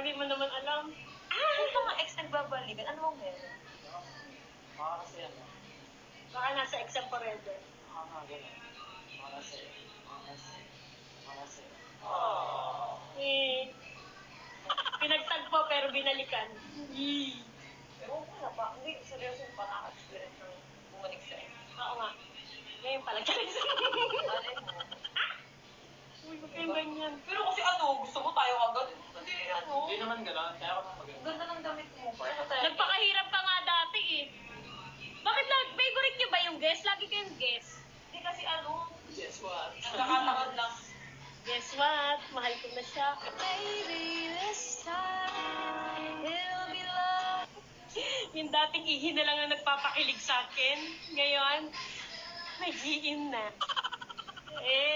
Parang di mo naman alam. Yung mga ex nagbabalikan, ano bang meron? Baka kasi ano. Baka nasa exam forever. Baka nga gano'n. Baka kasi. Eh, pinagtagpo pero binalikan. Ewan ko na ba? Hindi, seryoso pa nakaka-experience ng bumalik sa ex. Oo nga. Ngayon pala. Alin mo? Uy, huwag kayong ganyan. Pero kasi ano, gusto mo tayo agad. Hindi ano. Hindi naman gano'n. Kaya ako nang maganda. Ganda ng damit mo. Paano tayo? Nagpakahirap pa nga dati eh. Bakit favorite nyo ba yung guest? Lagi kayong guest. Hindi kasi ano, Guess what? nagkakatakad lang. Guess what? Mahal ko na siya. Baby, this time, it'll be love. Yung dating ihi na lang ang nagpapakilig sa akin. Ngayon, nag-iin na. Eh,